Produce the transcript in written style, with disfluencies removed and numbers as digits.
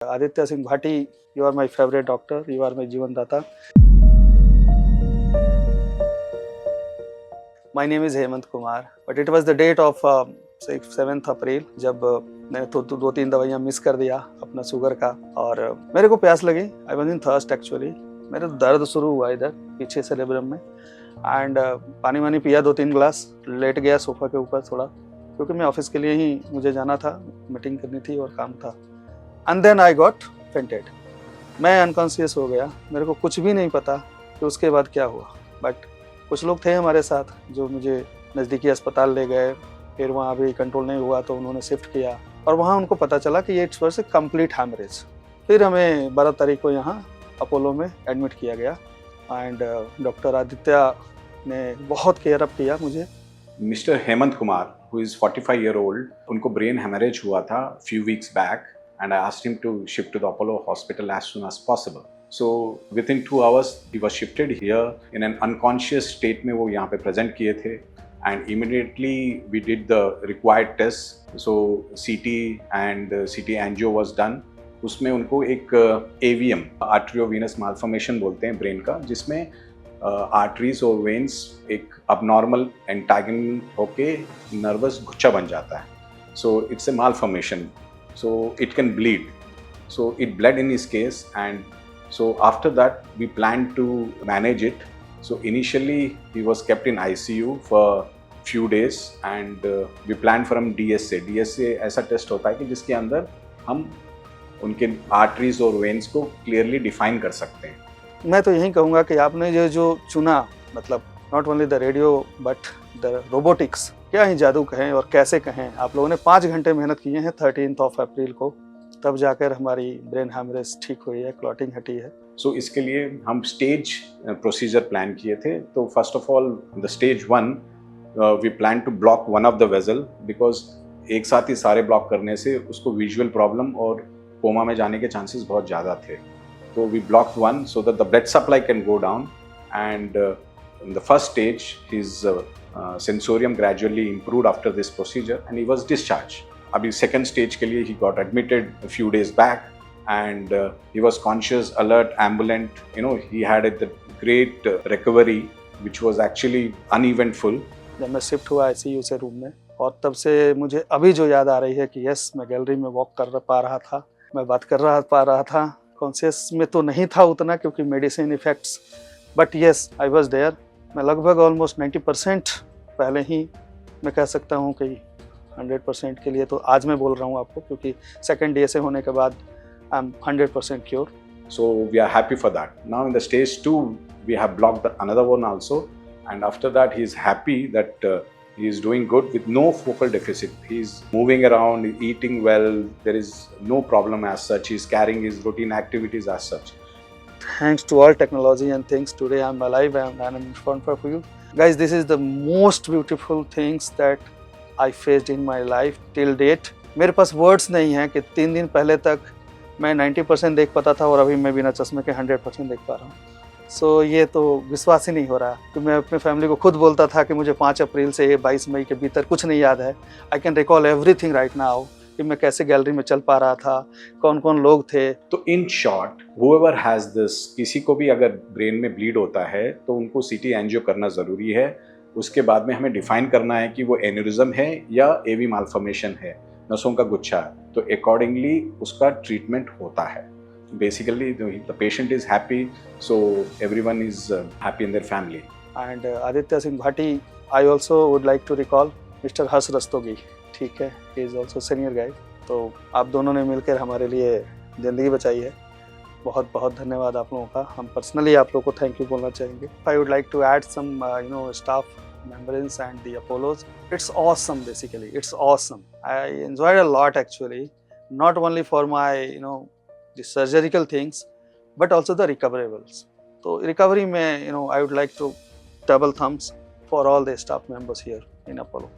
Aditya Singh Bhati, you are my favorite doctor, you are my Jeevan Data. My name is Hemant Kumar, but it was the date of 7th April जब मैंने दो तीन दवाइयाँ miss कर दिया अपना sugar का और मेरे को प्यास लगी. I was in thirst actually. मेरे दर्द शुरू हुआ इधर पीछे सेरेब्रम में एंड पानी वानी पिया 2-3 ग्लास, लेट गया सोफा के ऊपर थोड़ा क्योंकि मैं ऑफिस के लिए ही मुझे जाना था, मीटिंग करनी थी और काम था. And then I got fainted. मैं अनकॉन्शियस हो गया. मेरे को कुछ भी नहीं पता कि उसके बाद क्या हुआ, बट कुछ लोग थे हमारे साथ जो मुझे नज़दीकी अस्पताल ले गए. फिर वहाँ भी कंट्रोल नहीं हुआ तो उन्होंने शिफ्ट किया और वहाँ उनको पता चला कि ये it's was a complete haemorrhage. फिर हमें 12 तारीख को यहाँ अपोलो में एडमिट किया गया एंड डॉक्टर आदित्य ने बहुत केयर अप किया मुझे. Mister Hemant Kumar who is 45 year old, उनको ब्रेन हेमरेज हुआ था few weeks back and I asked him to shift to the Apollo hospital as soon as possible. So within 2 hours he was shifted here in an unconscious state में वो यहाँ पे present किए थे and immediately we did the required tests. So CT and CT angio was done. उसमें उनको एक AVM arteriovenous malformation बोलते हैं ब्रेन का, जिसमें आर्टरीज और वेन्स एक अबनॉर्मल एंटागन होके नर्वस गुच्छा बन जाता है. So it's a malformation, so it can bleed. So it blood in his case and so after that we plan to manage it. So initially he was kept in ICU for few days and we plan for um DSA. DSA ऐसा test होता है कि जिसके अंदर हम उनके arteries और veins को क्लियरली डिफाइन कर सकते हैं. मैं तो यही कहूँगा कि आपने जो चुना, मतलब not only the radio but the robotics, क्या ही जादू कहें और कैसे कहें, आप लोगों ने 5 घंटे मेहनत किए हैं 13 अप्रैल को, तब जाकर हमारी ब्रेन हैमरेज ठीक हुई है, क्लॉटिंग हटी है. सो इसके लिए हम स्टेज प्रोसीजर प्लान किए थे. तो first of all the stage 1 we plan to block one of the vessel because एक साथ ही सारे ब्लॉक करने से उसको विजुअल प्रॉब्लम और कोमा में जाने के चांसेस बहुत ज़्यादा थे. So we blocked one so that the blood supply can go down and in the first stage his sensorium gradually improved after this procedure and he was discharged. Abhi second stage ke liye he got admitted a few days back and he was conscious, alert, ambulant. You know, he had a great recovery which was actually uneventful. जब मैं shift हुआ ICU से room में और तब से मुझे अभी जो याद आ रही है कि यस, मैं गैलरी में वॉक कर पा रहा था, मैं बात कर पा रहा था. कॉन्शियस में तो नहीं था उतना क्योंकि medicine effects, but yes I was there. मैं लगभग ऑलमोस्ट 90% पहले ही मैं कह सकता हूँ कि 100% के लिए तो आज मैं बोल रहा हूँ आपको, क्योंकि सेकंड DSA होने के बाद I am 100% cure. So we are happy for that. Now in the stage 2 we have blocked another one also and after that he is happy that he is doing good with no focal deficit. He is moving around, eating well. There is no problem as such. He is carrying his routine activities as such. Thanks to all technology and things, today I'm alive and I'm in front of you. Guys, this is the most beautiful things that I faced in my life till date. मेरे पास words नहीं हैं कि 3 दिन पहले तक मैं 90% देख पाता था और अभी मैं बिना चश्मे के 100% देख पा रहा हूँ. सो ये तो विश्वास ही नहीं हो रहा कि मैं अपने फैमिली को खुद बोलता था कि मुझे 5 अप्रैल से 22 मई के भीतर कुछ नहीं याद है. I can recall everything right now कि मैं कैसे गैलरी में चल पा रहा था, कौन कौन लोग थे. तो in short whoever has this, किसी को भी अगर ब्रेन में ब्लीड होता है तो उनको CT एंजियो करना ज़रूरी है. उसके बाद में हमें डिफाइन करना है कि वो एन्यूरिज्म है या AV मालफॉर्मेशन है, नसों का गुच्छा. तो अकॉर्डिंगली उसका ट्रीटमेंट होता है. Basically the patient is happy, so everyone is happy in their family. And Aditya Singh Bhati, I also would like to recall Mr. Harsh Rastogi. ठीक है, he is also senior guy. तो आप दोनों ने मिलकर हमारे लिए ज़िंदगी बचाई है. बहुत बहुत धन्यवाद आप लोगों का. हम पर्सनली आप लोगों को थैंक यू बोलना चाहेंगे. I would like to add some staff members and the Apollos. It's awesome basically. It's awesome. I enjoyed a lot actually. Not only for my the surgical things but also the recoverables. So recovery में I would like to double thumbs for all the staff members here in Apollo.